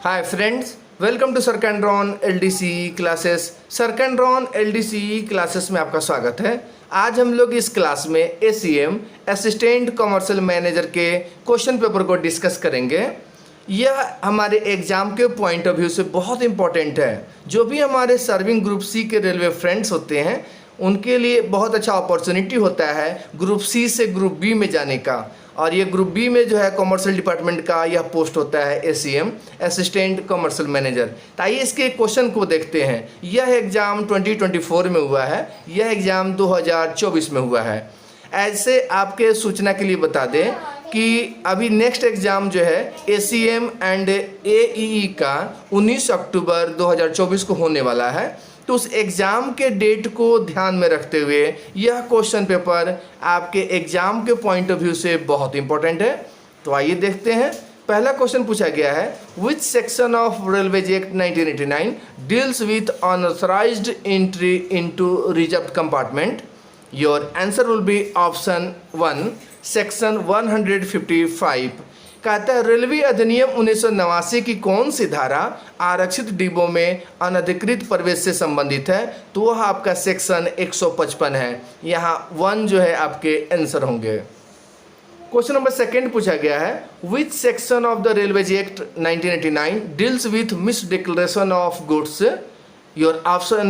Hi friends, welcome to Sarkandron LDC classes. Sarkandron LDC classes में आपका स्वागत है। आज हम लोग इस क्लास में एसीएम असिस्टेंट कमर्शियल मैनेजर के क्वेश्चन पेपर को डिस्कस करेंगे। यह हमारे एग्ज़ाम के पॉइंट ऑफ व्यू से बहुत इंपॉर्टेंट है। जो भी हमारे सर्विंग ग्रुप सी के रेलवे फ्रेंड्स होते हैं उनके लिए बहुत अच्छा अपॉर्चुनिटी होता है ग्रुप सी से ग्रुप बी में जाने का। और ये ग्रुप बी में जो है कमर्शियल डिपार्टमेंट का यह पोस्ट होता है एसीएम असिस्टेंट कमर्शियल मैनेजर। तो आइए इसके क्वेश्चन को देखते हैं। यह एग्ज़ाम 2024 में हुआ है, यह एग्ज़ाम 2024 में हुआ है। ऐसे आपके सूचना के लिए बता दें कि अभी नेक्स्ट एग्ज़ाम जो है एसीएम एंड एईई का 19 अक्टूबर 2024 को होने वाला है। तो उस एग्ज़ाम के डेट को ध्यान में रखते हुए यह क्वेश्चन पेपर आपके एग्ज़ाम के पॉइंट ऑफ व्यू से बहुत इंपॉर्टेंट है। तो आइए देखते हैं। पहला क्वेश्चन पूछा गया है, which section of Railways Act 1989 deals with unauthorised entry into reserved compartment? Your answer will be option 1 section 155। कहता है रेलवे अधिनियम 1989 की कौन सी धारा आरक्षित डिब्बों में अनधिकृत प्रवेश से संबंधित है? तो वह आपका सेक्शन 155 है। यहाँ 1 जो है आपके आंसर होंगे। क्वेश्चन नंबर सेकंड पूछा गया है, which section of the railways Act 1989 deals with miss declaration of goods? Your answer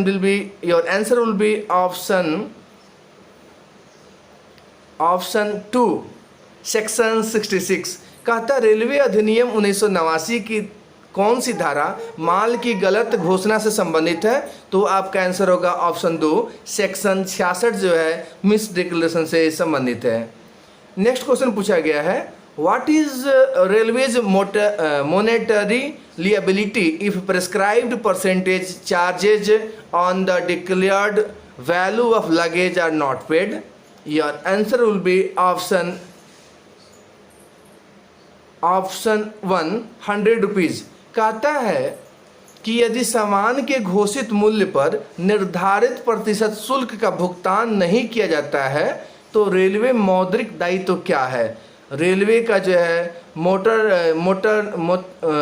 will be option 2 section 66। कहता रेलवे अधिनियम 1989 की कौन सी धारा माल की गलत घोषणा से संबंधित है? तो आपका आंसर होगा ऑप्शन 2 सेक्शन 66 जो है मिस डिक्लेरेशन से संबंधित है। नेक्स्ट क्वेश्चन पूछा गया है, what is railways monetary liability if prescribed percentage charges on the declared value of luggage are not paid? Your answer will be option 1 100 rupees. कहता है कि यदि सामान के घोषित मूल्य पर निर्धारित प्रतिशत शुल्क का भुगतान नहीं किया जाता है तो रेलवे मौद्रिक दायित्व क्या है? रेलवे का जो है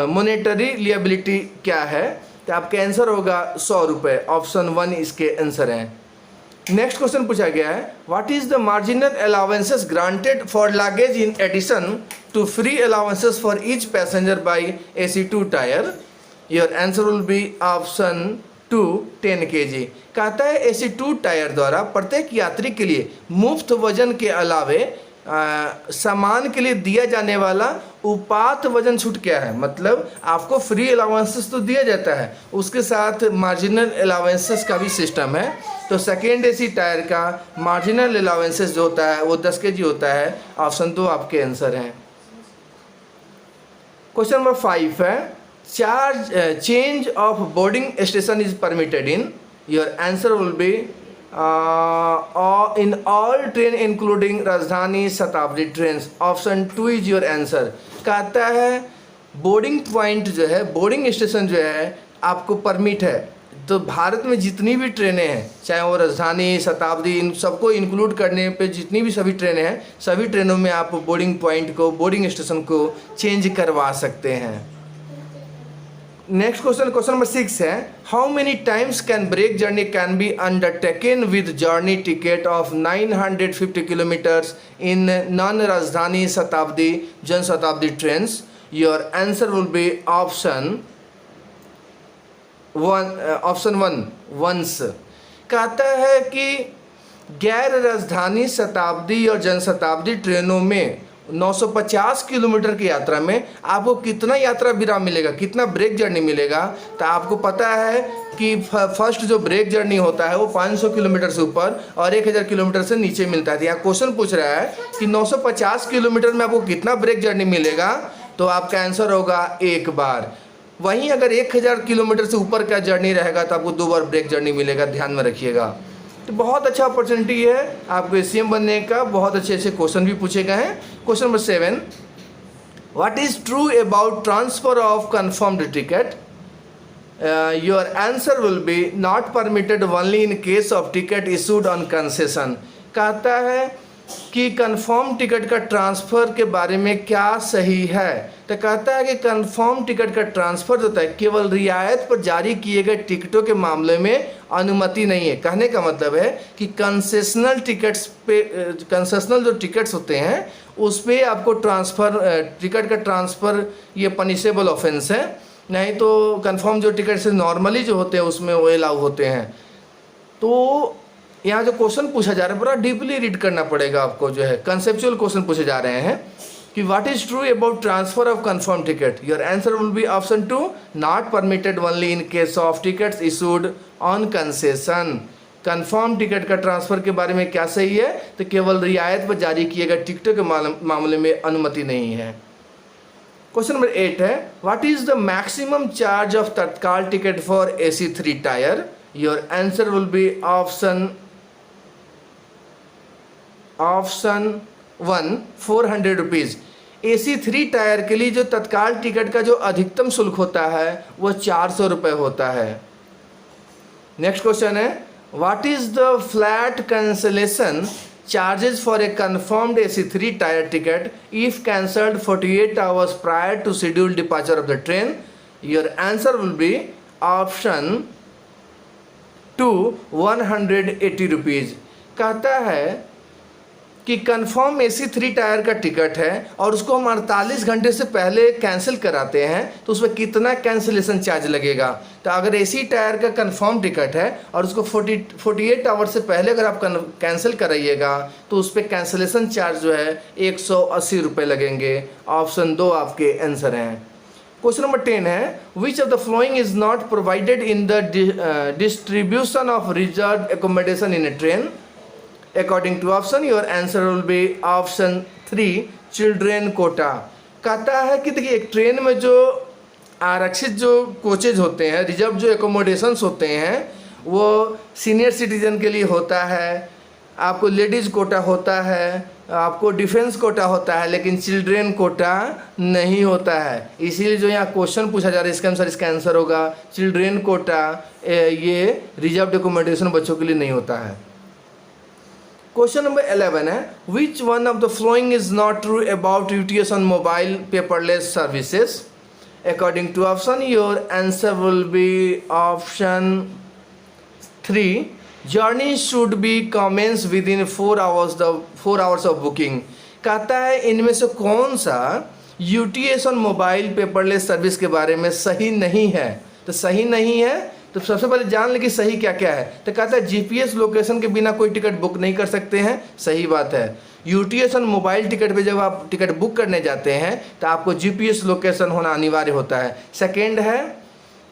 मॉनेटरी लिएबिलिटी क्या है? तो आपका आंसर होगा 100 रुपये। ऑप्शन 1 इसके आंसर हैं। नेक्स्ट क्वेश्चन पूछा गया है, what is the marginal allowances granted for luggage in addition to free allowances for each passenger by AC2 tier? Your answer will be option 2 10 kg। कहता है AC2 टायर द्वारा प्रत्येक यात्री के लिए मुफ्त वजन के अलावे सामान के लिए दिया जाने वाला उपात वजन छूट क्या है? मतलब आपको फ्री अलाउंसेस तो दिया जाता है, उसके साथ मार्जिनल अलाउंसेस का भी सिस्टम है। तो सेकेंड AC टायर का मार्जिनल अलाउंसेस जो होता है वो 10 kg होता है। ऑप्शन 2 आपके आंसर हैं। क्वेश्चन नंबर 5 है, change of boarding station is permitted in? Your answer will B in all train including राजधानी शताब्दी train. Option 2 is your answer. कहता है बोर्डिंग पॉइंट जो है, बोर्डिंग स्टेशन जो है आपको परमिट है। तो भारत में जितनी भी ट्रेनें हैं, चाहे वो राजधानी शताब्दी, इन सबको इंक्लूड करने पे जितनी भी सभी ट्रेनें हैं, सभी ट्रेनों में आप बोर्डिंग पॉइंट को, बोर्डिंग स्टेशन को चेंज करवा सकते हैं। नेक्स्ट क्वेश्चन नंबर 6 है, how many times can break journey can be undertaken with journey ticket of 950 kilometres in non Rajdhani Shatabdi Jan Shatabdi trains? Your answer will be option 1 once. कहता है कि गैर राजधानी शताब्दी और जनशताब्दी ट्रेनों में 950 किलोमीटर की यात्रा में आपको कितना यात्रा विराम मिलेगा, कितना ब्रेक जर्नी मिलेगा? तो आपको पता है कि फर्स्ट जो ब्रेक जर्नी होता है वो 500 किलोमीटर से ऊपर और 1000 किलोमीटर से नीचे मिलता है। यहाँ क्वेश्चन पूछ रहा है कि 950 किलोमीटर में आपको कितना ब्रेक जर्नी मिलेगा? तो आपका आंसर होगा 1 बार। वहीं अगर 1000 किलोमीटर से ऊपर का जर्नी रहेगा तो आपको 2 बार ब्रेक जर्नी मिलेगा, ध्यान में रखिएगा। तो बहुत अच्छा अपॉर्चुनिटी है आपको एसीएम बनने का। बहुत अच्छे अच्छे क्वेश्चन भी पूछे गए हैं। Question number 7, what is true about transfer of confirmed ticket? Your answer will B not permitted only in case of ticket issued on concession. कहता है कि कंफर्म टिकट का ट्रांसफ़र के बारे में क्या सही है। तो कहता है कि कंफर्म टिकट का ट्रांसफ़र होता है केवल रियायत पर जारी किए गए टिकटों के मामले में अनुमति नहीं है। कहने का मतलब है कि कंसेशनल टिकट्स पे, कंसेशनल जो टिकट्स होते हैं उस पर आपको टिकट का ट्रांसफ़र ये पनिशेबल ऑफेंस है, नहीं तो कंफर्म जो टिकट से नॉर्मली जो होते हैं उसमें वो अलाउ होते हैं। तो यहाँ जो क्वेश्चन पूछा जा रहा है बड़ा डीपली रीड करना पड़ेगा आपको, जो है कंसेप्चुअल क्वेश्चन पूछे जा रहे हैं कि what is true about transfer of confirm ticket. Your answer will be option 2, not permitted only in case of tickets issued on concession. Confirm ticket का ट्रांसफर के बारे में क्या सही है, तो केवल रियायत पर जारी किए गए टिकटों के मामले में अनुमति नहीं है। क्वेश्चन नंबर 8 है, what is the maximum charge of tatkal ticket for AC3 tier. Your answer will be option 1, 400 rupees. AC3 tier के लिए जो तत्काल टिकट का जो अधिकतम शुल्क होता है वो 400 रुपये होता है। नेक्स्ट क्वेश्चन है, what is the flat cancellation charges for a confirmed AC3 tier ticket if cancelled 48 hours prior to schedule departure of the train. Your answer will be option 2, 180 rupees. कहता है कि कंफर्म AC3 टायर का ticket है और उसको हम 48 घंटे से पहले कैंसिल कराते हैं तो उसमें कितना कैंसिलेशन चार्ज लगेगा। तो अगर AC टायर का कंफर्म टिकट है और उसको 48 आवर से पहले अगर आप कैंसिल कराइएगा तो उस पर कैंसिलेशन चार्ज जो है 180 रुपये लगेंगे। ऑप्शन 2 आपके आंसर हैं। क्वेश्चन नंबर 10 है, which of the flowing is not provided in the distribution of reserve accommodation in a train. According to option, your answer will be option 3, children quota. कहता है कि देखिए एक ट्रेन में जो आरक्षित जो कोचेज होते हैं, रिजर्व जो एकोमोडेशंस होते हैं वो सीनियर सिटीजन के लिए होता है, आपको लेडीज़ कोटा होता है, आपको डिफेंस कोटा होता है, लेकिन चिल्ड्रेन कोटा नहीं होता है। इसीलिए जो यहाँ क्वेश्चन पूछा जा रहा है इसके अनुसार इसका आंसर होगा चिल्ड्रेन कोटा। ये रिजर्व एकोमोडेशन बच्चों के लिए नहीं होता है। क्वेश्चन नंबर 11 है, which one of the flowing is not true about UTS on mobile paperless services. According to option, your answer will be option 3, journey should be commence within 4 hours of booking. कहता है इनमें से कौन सा UTS on mobile paperless service के बारे में सही नहीं है। तो सही नहीं है तो सबसे पहले जान ले कि सही क्या क्या है। तो कहता है GPS लोकेशन के बिना कोई टिकट बुक नहीं कर सकते हैं, सही बात है। UTS ऑन मोबाइल टिकट पे जब आप टिकट बुक करने जाते हैं तो आपको GPS लोकेशन होना अनिवार्य होता है। सेकेंड है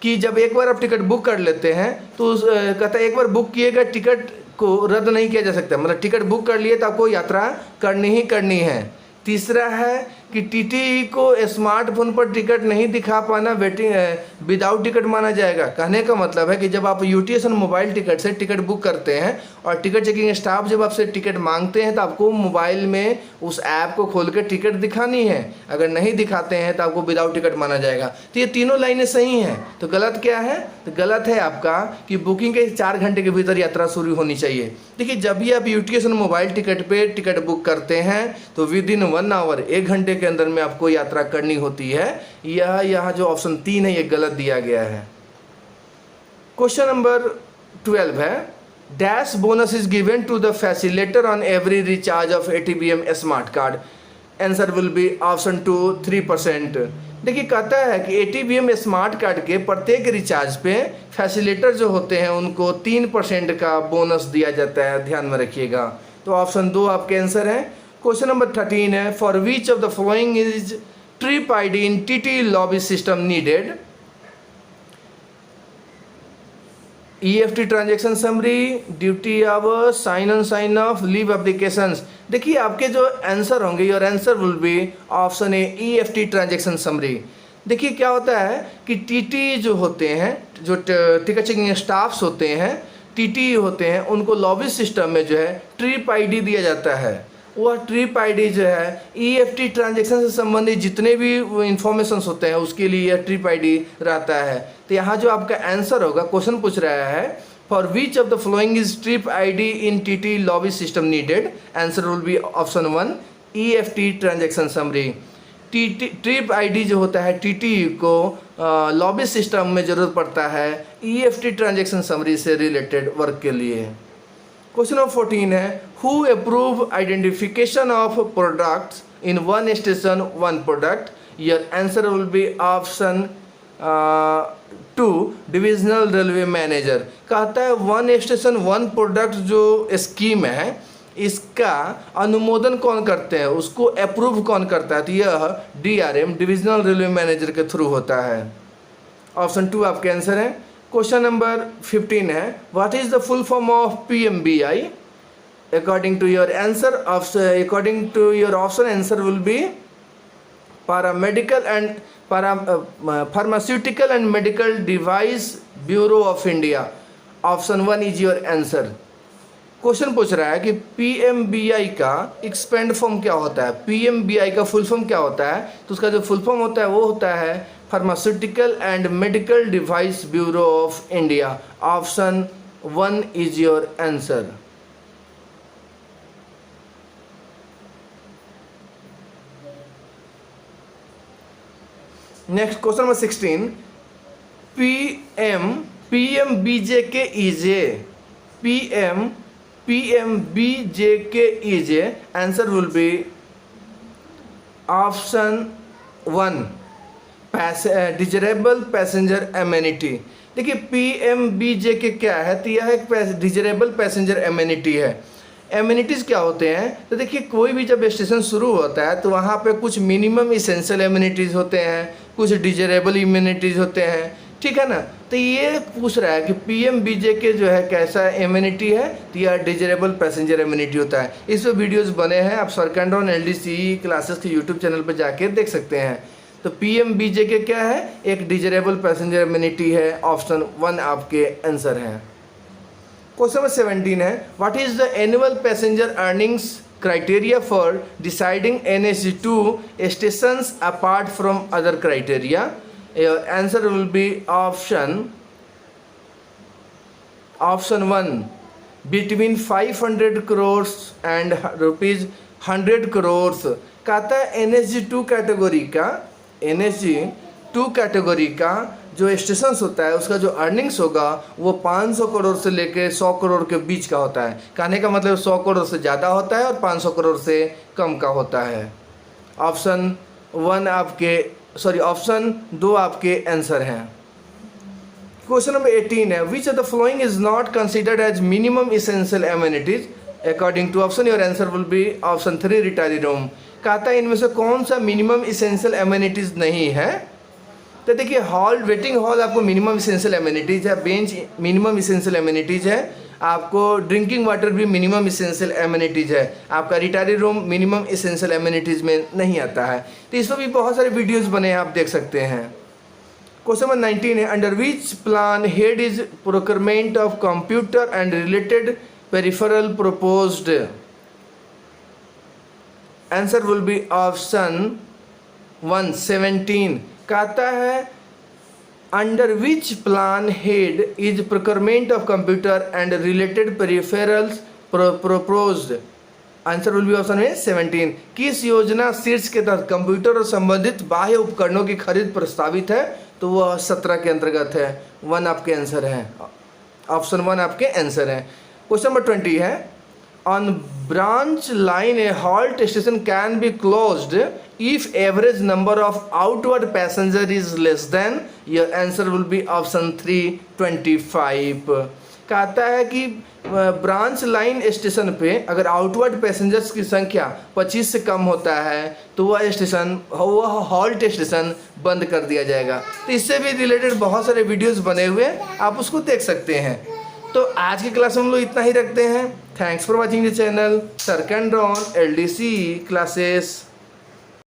कि जब एक बार आप टिकट बुक कर लेते हैं तो कहता है एक बार बुक किए गए टिकट को रद्द नहीं किया जा सकता, मतलब टिकट बुक कर लिए तो आपको यात्रा करनी ही करनी है। तीसरा है कि TTE को स्मार्टफोन पर टिकट नहीं दिखा पाना वेटिंग विदाउट टिकट माना जाएगा। कहने का मतलब है कि जब आप UTS ऑन मोबाइल टिकट से टिकट बुक करते हैं और टिकट चेकिंग स्टाफ जब आपसे टिकट मांगते हैं तो आपको मोबाइल में उस ऐप को खोल कर टिकट दिखानी है। अगर नहीं दिखाते हैं तो आपको विदाउट टिकट माना जाएगा। तो ये तीनों लाइनें सही हैं। तो गलत क्या है, तो गलत है आपका कि बुकिंग के 4 घंटे के भीतर यात्रा शुरू होनी चाहिए। देखिए जब भी आप UTS ऑन मोबाइल टिकट पे टिकट बुक करते हैं तो विद इन 1 आवर 1 घंटे के अंदर में आपको यात्रा करनी होती है। यह यहाँ जो ऑप्शन 3 है ये गलत दिया गया है। क्वेश्चन नंबर 12 है, dash bonus is given to the facilitator on every recharge of ATBM smart card. Answer will be option 2, 3%। देखिए कहता है कि ATBM स्मार्ट कार्ड के प्रत्येक रिचार्ज पे फैसिलिटेटर जो होते हैं उनको 3% का बोनस दिया जाता है, ध्यान में रखिएगा। तो ऑप्शन 2 आपके आंसर है। क्वेश्चन नंबर 13 है, for which of the following is trip ID in TT lobby system needed. EFT transaction summary, duty hours, sign on sign off, leave applications. देखिए आपके जो आंसर होंगे your answer will be option A EFT transaction summary. देखिए क्या होता है कि TT जो होते हैं, जो टिकट चेकिंग स्टाफ्स होते हैं, TT होते हैं, उनको लॉबी सिस्टम में जो है ट्रिप ID दिया जाता है। वह ट्रिप ID जो है EFT ट्रांजेक्शन से संबंधित जितने भी इंफॉर्मेशंस होते हैं उसके लिए यह ट्रिप ID रहता है। तो यहाँ जो आपका आंसर होगा, क्वेश्चन पूछ रहा है For which of the following is trip ID in TT lobby system needed? Answer will be option 1 EFT transaction summary. Trip ID जो होता है टीटी को लॉबी सिस्टम में ज़रूरत पड़ता है EFT ट्रांजैक्शन समरी से रिलेटेड वर्क के लिए। क्वेश्चन नंबर 14 है who approve identification of products in one station one product? Your answer will be option 2 divisional railway manager. कहता है वन स्टेशन वन प्रोडक्ट जो स्कीम है इसका अनुमोदन कौन करते हैं, उसको अप्रूव कौन करता है? तो यह DRM डिविजनल रेलवे मैनेजर के थ्रू होता है। ऑप्शन 2 आपके आंसर है। क्वेश्चन नंबर 15 है what is the full form of PMBI? According to your answer according to your option answer will be paramedical and pharmaceutical and medical device bureau of India. Option 1 is your answer. Question पूछ रहा है कि PMBI का expand form क्या होता है, PMBI का full form क्या होता है? तो उसका जो फुल फॉर्म होता है वो होता है pharmaceutical and medical device bureau of India. Option 1 is your answer. Next question number 16 PMBJKEJ answer will be option 1 desirable passenger amenity. देखिए PMBJK क्या है? तो यह एक डिजरेबल पैसेंजर एमेनिटी है। एमिनिटीज़ क्या होते हैं? तो देखिए कोई भी जब स्टेशन शुरू होता है तो वहाँ पे कुछ मिनिमम इसेंशियल एमिनिटीज़ होते हैं, कुछ डिजरेबल इम्यूनिटीज़ होते हैं, ठीक है ना। तो ये पूछ रहा है कि PMBJK जो है कैसा एमिनिटी है? तो यह डिजरेबल पैसेंजर एमिनिटी होता है। इस पर वीडियोज़ बने हैं, आप सरकैंड्रॉन LDCE क्लासेस के यूट्यूब चैनल पर जाके देख सकते हैं। तो PMBJK क्या है? एक डिजरेबल पैसेंजर एमिनिटी है। ऑप्शन 1 आपके आंसर हैं। क्वेश्चन नंबर 17 है what is the annual passenger earnings criteria for deciding NSE2 stations apart from other criteria? Your answer will be option 1 between 500 crore and ₹100 crore. कहता है NSE2 कैटेगरी का जो stations होता है उसका जो अर्निंग्स होगा वो 500 करोड़ से लेके 100 करोड़ के बीच का होता है। कहने का मतलब 100 करोड़ से ज़्यादा होता है और 500 करोड़ से कम का होता है। ऑप्शन 2 आपके आंसर हैं। क्वेश्चन नंबर 18 है which of the following is not considered as minimum essential amenities? According to option your answer will be option 3 retiree room. कहता है इनमें से कौन सा मिनिमम इसेंशियल एमिनिटीज नहीं है? तो देखिए वेटिंग हॉल आपको मिनिमम इसेंशियल एमिनिटीज़ है, बेंच मिनिमम इसेंशियल एमिनिटीज़ है, आपको ड्रिंकिंग वाटर भी मिनिमम इसेंशियल एमिनिटीज़ है, आपका retiree room minimum essential amenities में नहीं आता है। तो इस पर भी बहुत सारे वीडियोज़ बने हैं, आप देख सकते हैं। क्वेश्चन नंबर 19 है under which plan head is procurement of computer and related peripheral proposed? Answer will be option 1 17। कहता है under which plan head is procurement of computer and related peripherals proposed? Answer will be option 17। किस योजना शीर्ष के तहत computer और संबंधित बाह्य उपकरणों की खरीद प्रस्तावित है? तो वह 17 के अंतर्गत है। 1 आपके आंसर है। ऑप्शन 1 आपके आंसर है। क्वेश्चन नंबर 20 है on branch line A halt station can be closed if average number of outward passenger is less than? your answer will be option 3 25। कहता है कि ब्रांच लाइन स्टेशन पे अगर outward passengers की संख्या 25 से कम होता है तो वह हॉल्ट स्टेशन बंद कर दिया जाएगा। तो इससे भी रिलेटेड बहुत सारे वीडियोस बने हुए हैं, आप उसको देख सकते हैं। तो आज की क्लास में हम लोग इतना ही रखते हैं। Thanks for watching the channel Sarkandron LDCE classes.